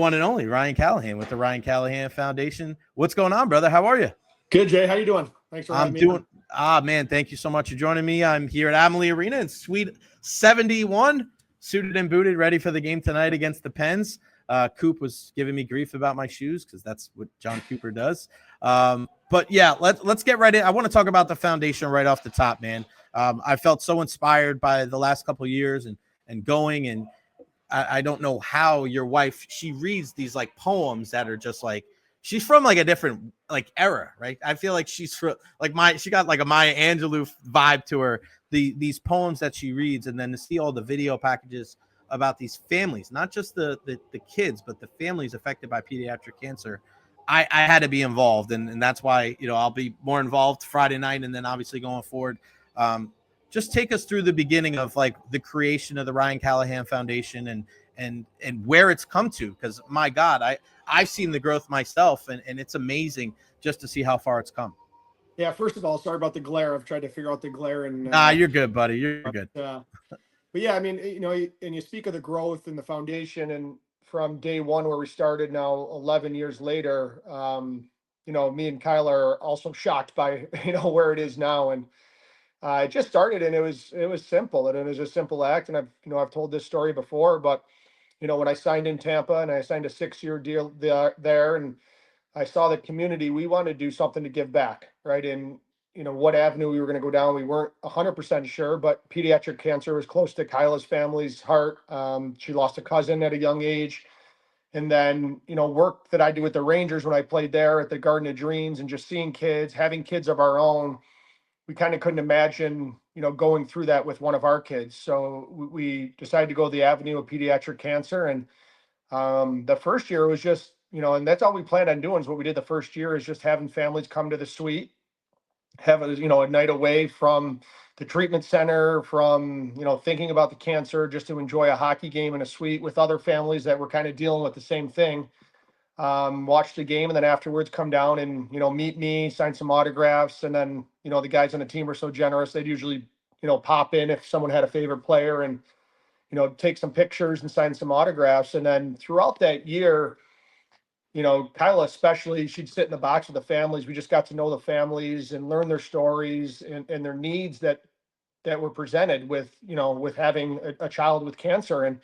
One and only Ryan Callahan with the Ryan Callahan Foundation. What's going on, brother? How are you? Good, Jay. How you doing? Thanks for having me. Man, thank you so much for joining me. I'm here at Amalie Arena in Suite 71, suited and booted, ready for the game tonight against the Pens. Coop was giving me grief about my shoes because that's what John Cooper does. But yeah, let's get right in. I want to talk about the foundation right off the top, man. I felt so inspired by the last couple of years and going, and I don't know how your wife, she reads these like poems that are just like, she's from like a different like era, right? I feel like she's from like she got like a Maya Angelou vibe to her. These poems that she reads, and then to see all the video packages about these families, not just the kids, but the families affected by pediatric cancer. I had to be involved, and that's why, you know, I'll be more involved Friday night, and then obviously going forward. Just take us through the beginning of like the creation of the Ryan Callahan Foundation and where it's come to, because my God, I've seen the growth myself, and it's amazing just to see how far it's come. Yeah, first of all, sorry about the glare. I've tried to figure out the glare. And you're good, buddy. You're good. But yeah, I mean, you know, and you speak of the growth in the foundation, and from day one where we started, now 11 years later, you know, me and Kyle are also shocked by, you know, where it is now. And it just started, and it was simple, and it was a simple act. And I've told this story before, but you know, when I signed in Tampa and I signed a 6-year deal there, and I saw the community, we wanted to do something to give back, right? And you know, what avenue we were going to go down, we weren't 100% sure, but pediatric cancer was close to Kyla's family's heart. She lost a cousin at a young age. And then, you know, work that I did with the Rangers when I played there at the Garden of Dreams, and just seeing kids, having kids of our own, we kind of couldn't imagine, you know, going through that with one of our kids. So we decided to go the avenue of pediatric cancer. And the first year was just, you know, and that's all we planned on doing. Is what we did the first year is just having families come to the suite, have a, you know, a night away from the treatment center, from, you know, thinking about the cancer, just to enjoy a hockey game in a suite with other families that were kind of dealing with the same thing. Watch the game, and then afterwards come down and, you know, meet me, sign some autographs. And then, you know, the guys on the team are so generous, they'd usually, you know, pop in if someone had a favorite player, and, you know, take some pictures and sign some autographs. And then throughout that year, you know, Kyla especially, she'd sit in the box with the families. We just got to know the families and learn their stories and their needs that were presented with, you know, with having a child with cancer. And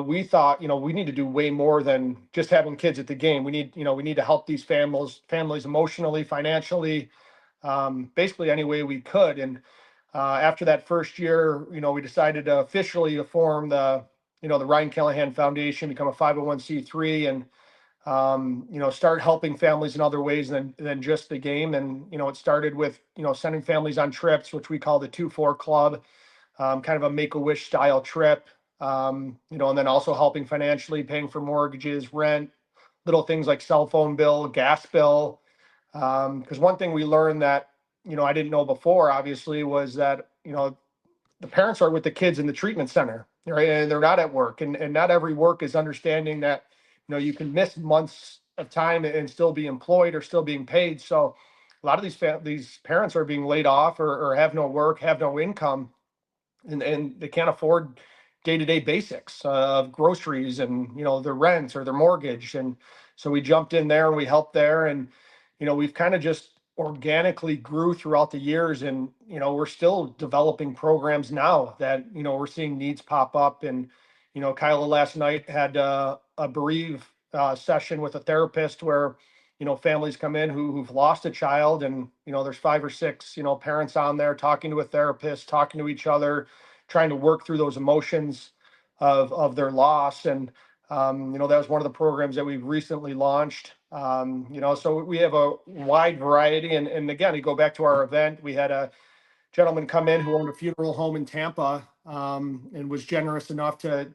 we thought, you know, we need to do way more than just having kids at the game. We need, you know, we need to help these families emotionally, financially, basically any way we could. And after that first year, you know, we decided to officially form the, you know, the Ryan Callahan Foundation, become a 501c3, and you know, start helping families in other ways than just the game. And, you know, it started with, you know, sending families on trips, which we call the 2-4 Club, kind of a Make-A-Wish style trip. You know, and then also helping financially, paying for mortgages, rent, little things like cell phone bill, gas bill. Because one thing we learned that, you know, I didn't know before, obviously, was that, you know, the parents are with the kids in the treatment center, right? And they're not at work, and not every work is understanding that, you know, you can miss months of time and still be employed or still being paid. So a lot of these parents are being laid off, or have no work, have no income, and they can't afford day-to-day basics of groceries and, you know, their rents or their mortgage. And so we jumped in there and we helped there. And, you know, we've kind of just organically grew throughout the years. And, you know, we're still developing programs now that, you know, we're seeing needs pop up. And, you know, Kyla last night had a bereave session with a therapist where, you know, families come in who've lost a child, and, you know, there's 5 or 6, you know, parents on there talking to a therapist, talking to each other, trying to work through those emotions of their loss. And, you know, that was one of the programs that we've recently launched. You know, so we have a wide variety. And again, you go back to our event, we had a gentleman come in who owned a funeral home in Tampa, and was generous enough to,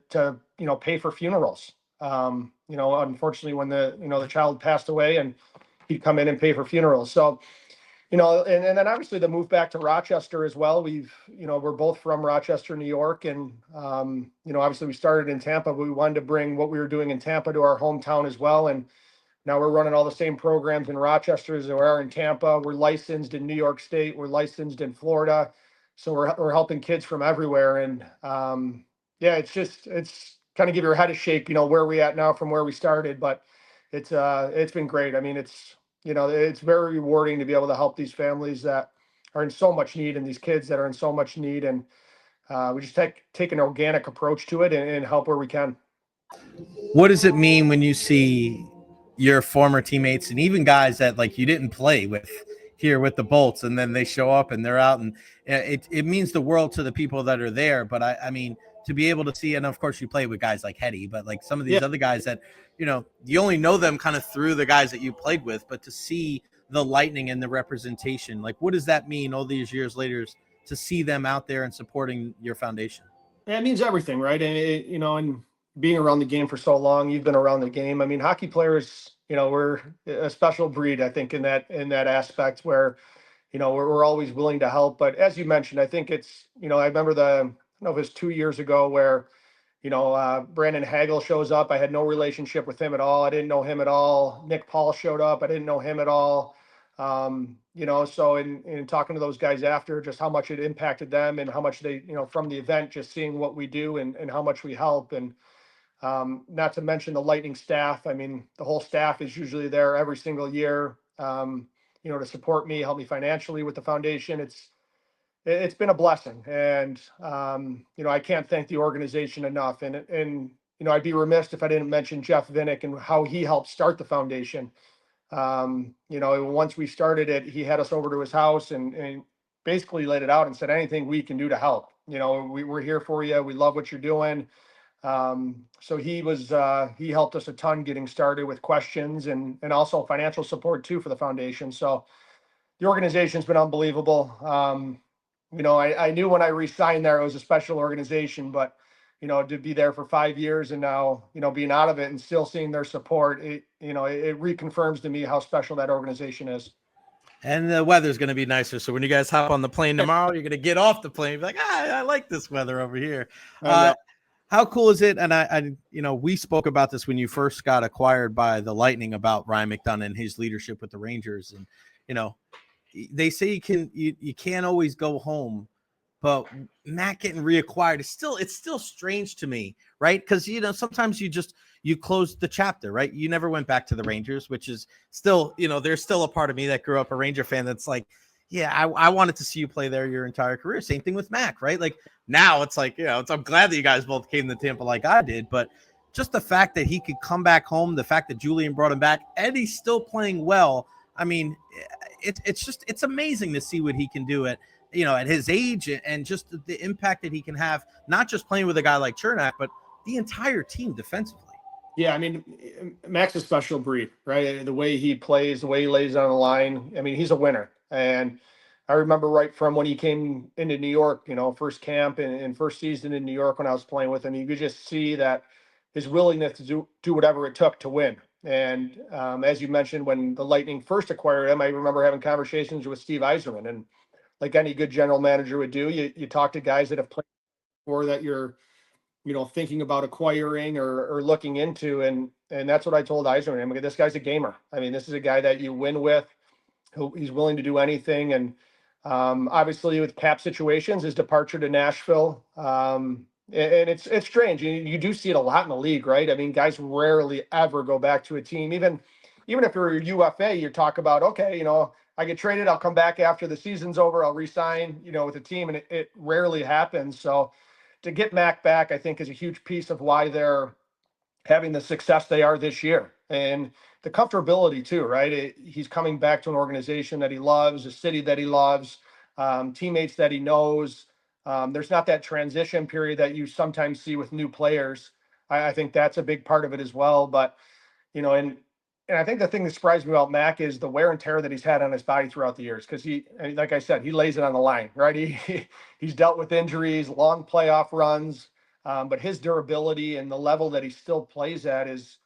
you know, pay for funerals. You know, unfortunately, when the child passed away, and he'd come in and pay for funerals. So, you know, and then obviously the move back to Rochester as well. You know, we're both from Rochester, New York. And, you know, obviously we started in Tampa, but we wanted to bring what we were doing in Tampa to our hometown as well. And now we're running all the same programs in Rochester as we are in Tampa. We're licensed in New York State. We're licensed in Florida. So we're helping kids from everywhere. And, yeah, it's kind of give your head a shake, where we at now from where we started, but it's been great. I mean, it's very rewarding to be able to help these families that are in so much need and these kids that are in so much need. And we just take an organic approach to it and help where we can. What does it mean when you see your former teammates and even guys that like you didn't play with here with the Bolts, and then they show up and they're out, and it means the world to the people that are there. But I mean, to be able to see, and of course you play with guys like Hetty, but like some of these other guys that, you only know them kind of through the guys that you played with, but to see the Lightning and the representation, like what does that mean all these years later to see them out there and supporting your foundation? Yeah, it means everything, right? And and being around the game for so long, you've been around the game. I mean, hockey players, we're a special breed, I think, in that aspect where, we're always willing to help. But as you mentioned, I think it's, I remember I don't know if it was 2 years ago where, Brandon Hagel shows up. I had no relationship with him at all. I didn't know him at all. Nick Paul showed up. I didn't know him at all. So in talking to those guys after, just how much it impacted them and how much they, from the event, just seeing what we do and how much we help. And not to mention the Lightning staff. I mean, the whole staff is usually there every single year, to support me, help me financially with the foundation. It's been a blessing. And, I can't thank the organization enough. And I'd be remiss if I didn't mention Jeff Vinnick and how he helped start the foundation. Once we started it, he had us over to his house and basically laid it out and said, anything we can do to help, we're here for you. We love what you're doing. So he helped us a ton getting started with questions and also financial support too for the foundation. So the organization's been unbelievable. I knew when I re-signed there, it was a special organization, but to be there for 5 years and now, being out of it and still seeing their support, it reconfirms to me how special that organization is. And the weather's going to be nicer. So when you guys hop on the plane tomorrow, you're going to get off the plane, be like, I like this weather over here. How cool is it? And I we spoke about this when you first got acquired by the Lightning about Ryan McDonagh and his leadership with the Rangers. And, they say you can't always go home, but Matt getting reacquired is still strange to me, right? Because sometimes you close the chapter, right? You never went back to the Rangers, which is still, there's still a part of me that grew up a Ranger fan that's like, yeah, I wanted to see you play there your entire career. Same thing with Mac, right? Like now it's like, I'm glad that you guys both came to Tampa like I did, but just the fact that he could come back home, the fact that Julian brought him back, and he's still playing well. I mean, it's amazing to see what he can do at his age and just the impact that he can have, not just playing with a guy like Chernak, but the entire team defensively. Yeah, I mean, Mac's a special breed, right? The way he plays, the way he lays on the line. I mean, he's a winner. And I remember right from when he came into New York, first camp and first season in New York when I was playing with him, you could just see that his willingness to do whatever it took to win. And as you mentioned, when the Lightning first acquired him, I remember having conversations with Steve Yzerman. And like any good general manager would do, you talk to guys that have played before that you're thinking about acquiring or looking into. And that's what I told Yzerman. I mean, this guy's a gamer. I mean, this is a guy that you win with. He's willing to do anything. And obviously with cap situations, his departure to Nashville, and it's strange. You do see it a lot in the league, right? I mean, guys rarely ever go back to a team. Even if you're a UFA, you talk about, okay, I get traded, I'll come back after the season's over, I'll re-sign, with the team, and it rarely happens. So to get Mac back, I think is a huge piece of why they're having the success they are this year. And the comfortability too, right? He's coming back to an organization that he loves, a city that he loves, teammates that he knows. There's not that transition period that you sometimes see with new players. I think that's a big part of it as well. But, and I think the thing that surprised me about Mac is the wear and tear that he's had on his body throughout the years. Because like I said, he lays it on the line, right? He's dealt with injuries, long playoff runs, but his durability and the level that he still plays at has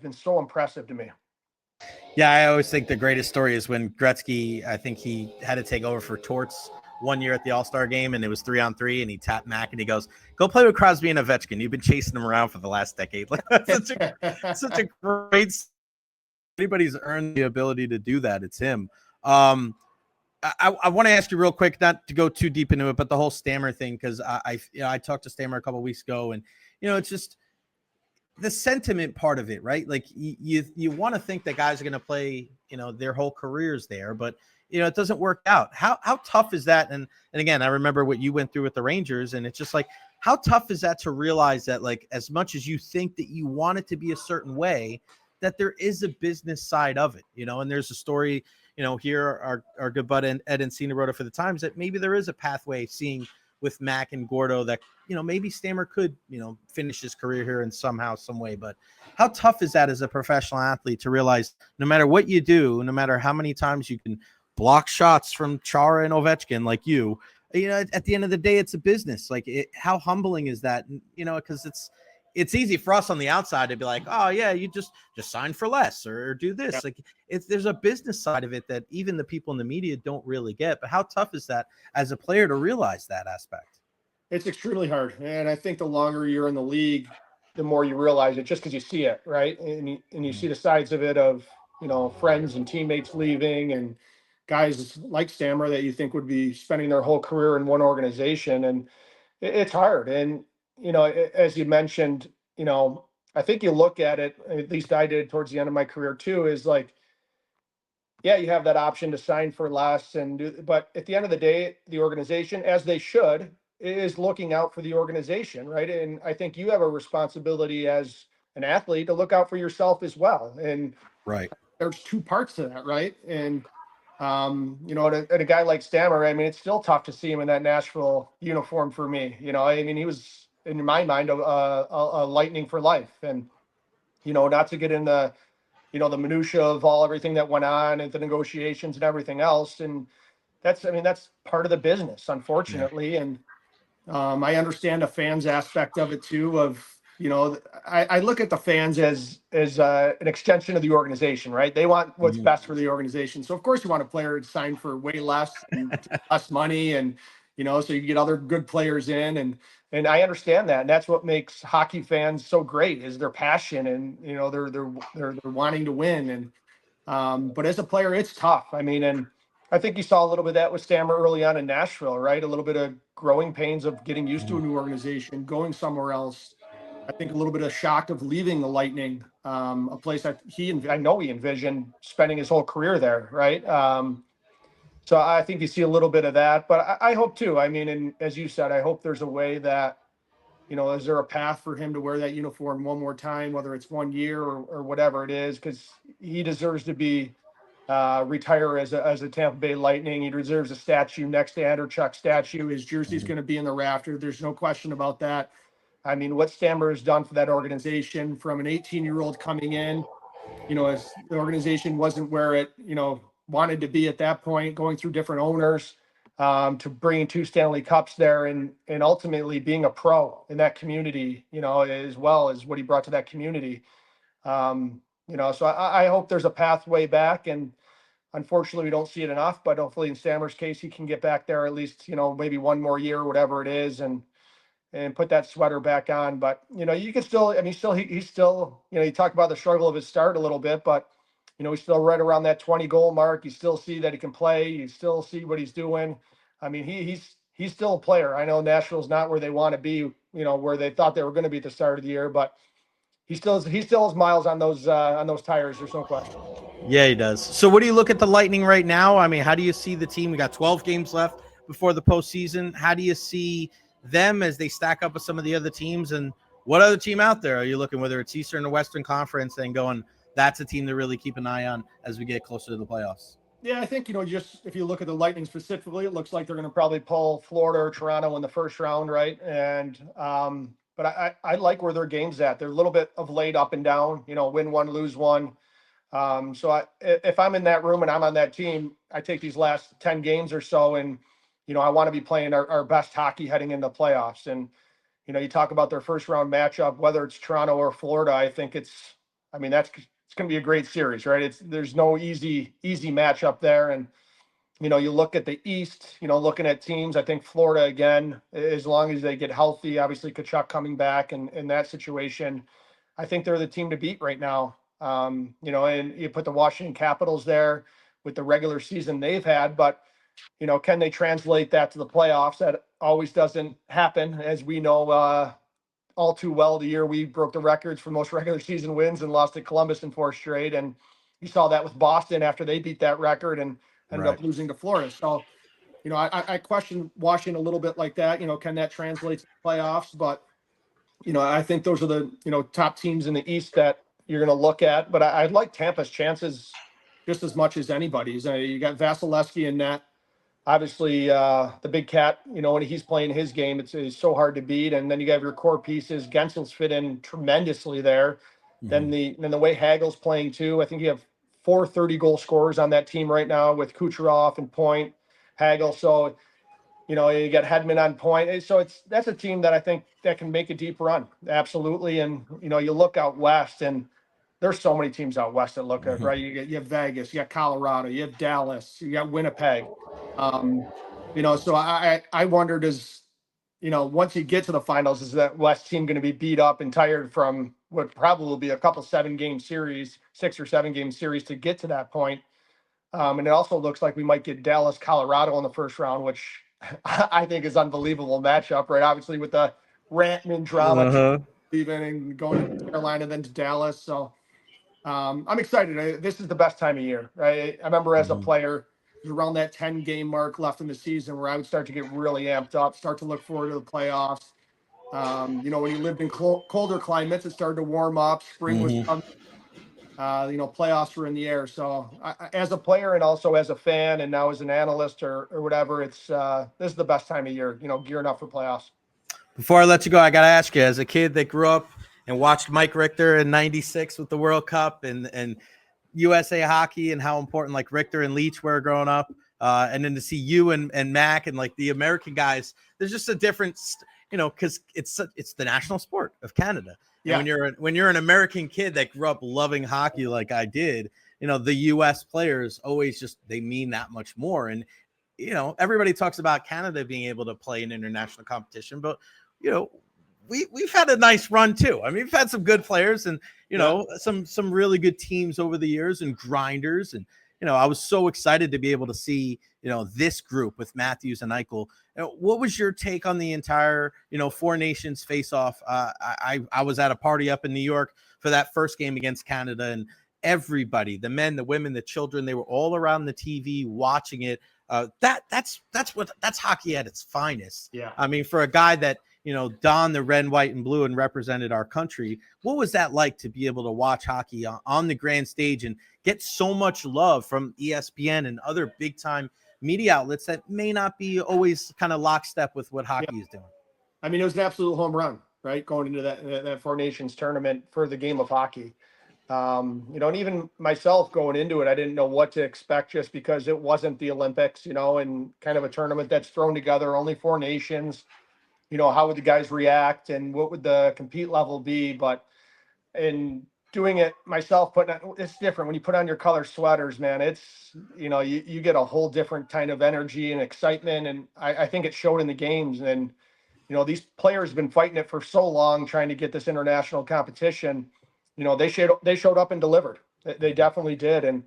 been so impressive to me. Yeah, I always think the greatest story is when Gretzky, I think he had to take over for Torts one year at the All-Star game, and it was 3-on-3, and he tapped Mac, and he goes, go play with Crosby and Ovechkin. You've been chasing him around for the last decade. such a great – anybody's earned the ability to do that, it's him. I want to ask you real quick, not to go too deep into it, but the whole Stammer thing, because I talked to Stammer a couple of weeks ago, and, it's just – the sentiment part of it, right? Like you want to think that guys are going to play, their whole careers there, but it doesn't work out. How tough is that? And again, I remember what you went through with the Rangers, and it's just like, how tough is that to realize that, like, as much as you think that you want it to be a certain way, that there is a business side of it, and there's a story, here our good bud Ed Encina wrote it for the Times, that maybe there is a pathway seeing with Mac and Gordo that, maybe Stammer could, finish his career here in somehow, some way. But how tough is that as a professional athlete to realize no matter what you do, no matter how many times you can block shots from Chara and Ovechkin, like at the end of the day, it's a business. Like, how humbling is that? Because it's easy for us on the outside to be like, oh yeah, you just sign for less or do this. Yeah. Like, there's a business side of it that even the people in the media don't really get. But how tough is that as a player to realize that aspect? It's extremely hard. And I think the longer you're in the league, the more you realize it, just because you see it, right? And you see the sides of it of, friends and teammates leaving and guys like Stammer that you think would be spending their whole career in one organization. And it's hard. And, as you mentioned, I think you look at it, at least I did towards the end of my career too, is like, yeah, you have that option to sign for less but at the end of the day, the organization, as they should, is looking out for the organization, right? And I think you have a responsibility as an athlete to look out for yourself as well. And right, there's two parts to that, right? And and a guy like Stammer, I mean, it's still tough to see him in that Nashville uniform for me. I mean, he was, in my mind, a Lightning for life. And, not to get in the minutia of everything that went on and the negotiations and everything else. And that's part of the business, unfortunately. Yeah. And I understand the fans aspect of it too, I look at the fans as an extension of the organization, right? They want what's best for the organization. So of course you want a player to sign for way less and less money, and so you get other good players in, and I understand that, and that's what makes hockey fans so great, is their passion, and they're wanting to win. And but as a player, it's tough. I mean, and I think you saw a little bit of that with Stammer early on in Nashville, right? A little bit of growing pains of getting used to a new organization, going somewhere else. I think a little bit of shock of leaving the Lightning, a place that I know he envisioned spending his whole career there, right? So I think you see a little bit of that, but I hope too. I mean, and as you said, I hope there's a way that, is there a path for him to wear that uniform one more time, whether it's 1 year or whatever it is, because he deserves to be retire as a Tampa Bay Lightning. He deserves a statue next to Andrechuk's statue. His jersey is going to be in the rafter. There's no question about that. I mean, what Stammer has done for that organization, from an 18-year-old coming in, as the organization wasn't where it, wanted to be at that point, going through different owners, to bringing 2 Stanley Cups there, and ultimately being a pro in that community, as well as what he brought to that community. So I hope there's a pathway back, and unfortunately we don't see it enough, but hopefully in Stammer's case, he can get back there at least, maybe 1 more year, whatever it is, and put that sweater back on. But, you can still, I mean, he's still, you talk about the struggle of his start a little bit, but, he's still right around that 20 goal mark. You still see that he can play. You still see what he's doing. I mean, he's still a player. I know Nashville's not where they want to be, where they thought they were going to be at the start of the year, but he still has miles on those tires. There's no question. Yeah, he does. So what do you look at the Lightning right now? I mean, how do you see the team? We got 12 games left before the postseason. How do you see them as they stack up with some of the other teams, and what other team out there are you looking, whether it's Eastern or Western Conference, and going, that's a team to really keep an eye on as we get closer to the playoffs? Yeah, I think, just if you look at the Lightning specifically, it looks like they're going to probably pull Florida or Toronto in the first round, right? And but I like where their game's at. They're a little bit of late up and down, win one, lose one. So if I'm in that room and I'm on that team, I take these last 10 games or so, and I want to be playing our best hockey heading into playoffs. And, you talk about their first round matchup, whether it's Toronto or Florida, I think it's going to be a great series, right? There's no easy matchup there. And, you look at the East, looking at teams, I think Florida, again, as long as they get healthy, obviously Tkachuk coming back, and in that situation, I think they're the team to beat right now. And you put the Washington Capitals there with the regular season they've had, but can they translate that to the playoffs? That always doesn't happen, as we know, all too well the year we broke the records for most regular season wins and lost to Columbus in 4 straight. And you saw that with Boston after they beat that record and ended up losing to Florida. So, I question Washington a little bit like that. Can that translate to playoffs? But, I think those are the, top teams in the East that you're going to look at. But I like Tampa's chances just as much as anybody's. You got Vasilevsky in net. Obviously, the big cat, when he's playing his game, it's so hard to beat. And then you have your core pieces. Gensel's fit in tremendously there. Then the way Hagel's playing too. I think you have 4 30-goal scorers on that team right now with Kucherov and Point, Hagel. So, you got Hedman on point. So that's a team that I think that can make a deep run. Absolutely. And, you look out west and there's so many teams out west that look at, right? You have Vegas, you got Colorado, you have Dallas, you got Winnipeg. So I wonder, once you get to the finals, is that West team going to be beat up and tired from what probably will be a couple 7-game series, 6 or 7-game series to get to that point? And it also looks like we might get Dallas, Colorado in the first round, which I think is unbelievable matchup, right? Obviously with the Rantanen drama, leaving and going to Carolina, then to Dallas. So I'm excited. This is the best time of year, right? I remember as a player, it was around that 10-game mark left in the season where I would start to get really amped up, start to look forward to the playoffs. When you lived in colder climates, it started to warm up. Spring was coming. Playoffs were in the air. So as a player and also as a fan and now as an analyst or whatever, this is the best time of year, gearing up for playoffs. Before I let you go, I got to ask you, as a kid that grew up and watched Mike Richter in '96 with the World Cup and USA hockey and how important like Richter and Leach were growing up, and then to see you and Mac and like the American guys, there's just a difference, because it's the national sport of Canada. Yeah. And when you're an American kid that grew up loving hockey like I did, the U.S. players always they mean that much more. And everybody talks about Canada being able to play in international competition, but we've had a nice run too. I mean, we've had some good players and some really good teams over the years and grinders. And I was so excited to be able to see this group with Matthews and Eichel. What was your take on the entire Four Nations face-off? I was at a party up in New York for that first game against Canada, and everybody, the men, the women, the children, they were all around the TV watching it. That's hockey at its finest. Yeah. I mean, for a guy that donned the red, white, and blue and represented our country, what was that like to be able to watch hockey on the grand stage and get so much love from ESPN and other big time media outlets that may not be always kind of lockstep with what hockey is doing? I mean, it was an absolute home run, right? Going into that Four Nations tournament for the game of hockey. And even myself going into it, I didn't know what to expect just because it wasn't the Olympics, and kind of a tournament that's thrown together, only 4 nations. How would the guys react and what would the compete level be? But in doing it myself, it's different when you put on your color sweaters, man. It's, you get a whole different kind of energy and excitement. And I think it showed in the games. And, these players have been fighting it for so long, trying to get this international competition. They showed up and delivered. They definitely did. And,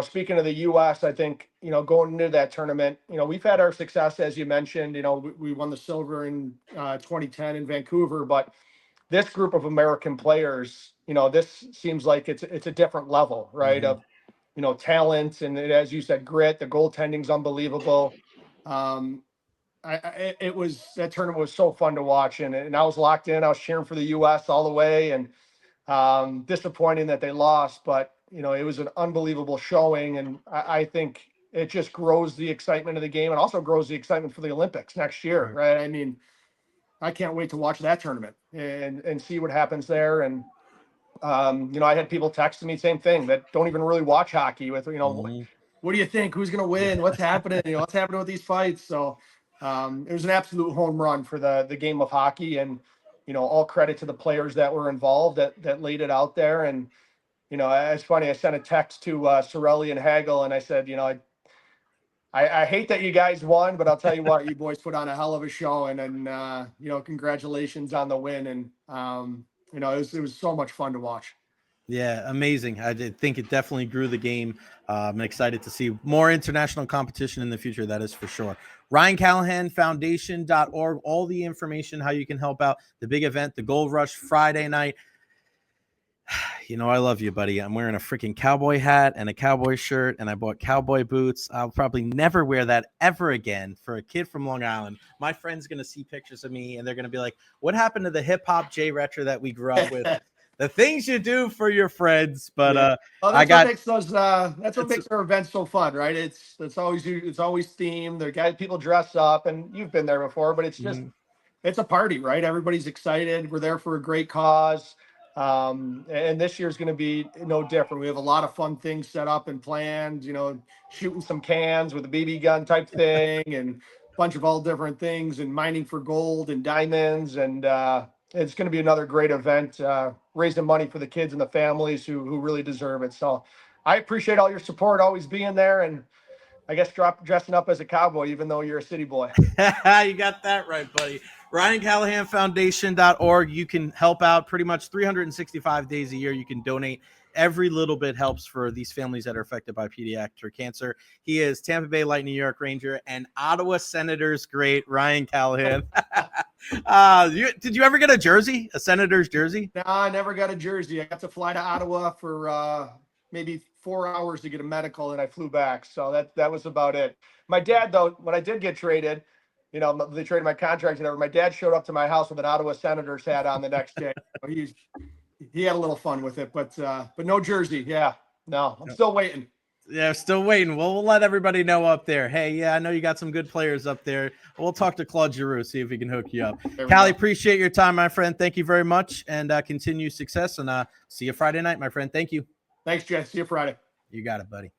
speaking of the U.S., I think, going into that tournament, we've had our success, as you mentioned. We won the silver in 2010 in Vancouver, but this group of American players, this seems like it's a different level, right? Of, talent and, as you said, grit. The goaltending's unbelievable. That tournament was so fun to watch, and I was locked in. I was cheering for the U.S. all the way, and disappointing that they lost, but it was an unbelievable showing, and I think it just grows the excitement of the game and also grows the excitement for the Olympics next year, right? I mean, I can't wait to watch that tournament and see what happens there. And I had people texting me same thing that don't even really watch hockey with, what do you think? Who's going to win? What's happening? What's happening with these fights? So it was an absolute home run for the game of hockey, and all credit to the players that were involved that laid it out there. And it's funny. I sent a text to Sorelli and Hagel, and I said, I hate that you guys won, but I'll tell you what, you boys put on a hell of a show, and then congratulations on the win. And it was so much fun to watch. Yeah, amazing. I did think it definitely grew the game. I'm excited to see more international competition in the future. That is for sure. Ryan Callahan Foundation.org. All the information, how you can help out the big event, the Gold Rush Friday night. You know, I love you, buddy. I'm wearing a freaking cowboy hat and a cowboy shirt, and I bought cowboy boots. I'll probably never wear that ever again. For a kid from Long Island, my friend's going to see pictures of me, and they're going to be like, what happened to the hip-hop Jay Recher that we grew up with? The things you do for your friends. But Yeah. Well, I that's got what makes those that's what makes our events so fun, right? It's always themed. The guys, people dress up, and you've been there before, but it's just it's a party, right? Everybody's excited. We're there for a great cause. And this year's going to be no different. We have a lot of fun things set up and planned, you know, shooting some cans with a BB gun type thing and a bunch of all different things and mining for gold and diamonds. And it's going to be another great event, raising money for the kids and the families who really deserve it. So I appreciate all your support, always being there. And I guess dressing up as a cowboy, even though you're a city boy. You got that right, buddy. Ryan Callahan Foundation.org. You can help out pretty much 365 days a year. You can donate. Every little bit helps for these families that are affected by pediatric cancer. He is Tampa Bay Lightning, New York Ranger, and Ottawa Senators great, Ryan Callahan. Did you ever get a jersey, a Senators jersey? No, I never got a jersey. I got to fly to Ottawa for maybe 4 hours to get a medical, and I flew back. So that was about it. My dad, though, when I did get traded, you know, they traded my contract and everything. My dad showed up to my house with an Ottawa Senators hat on the next day. So he had a little fun with it, but no jersey. Yeah, no, I'm still waiting. Yeah, still waiting. We'll let everybody know up there. Hey, yeah, I know you got some good players up there. We'll talk to Claude Giroux, see if we can hook you up. Callie, appreciate your time, my friend. Thank you very much, and continue success. And see you Friday night, my friend. Thank you. Thanks, Jess. See you Friday. You got it, buddy.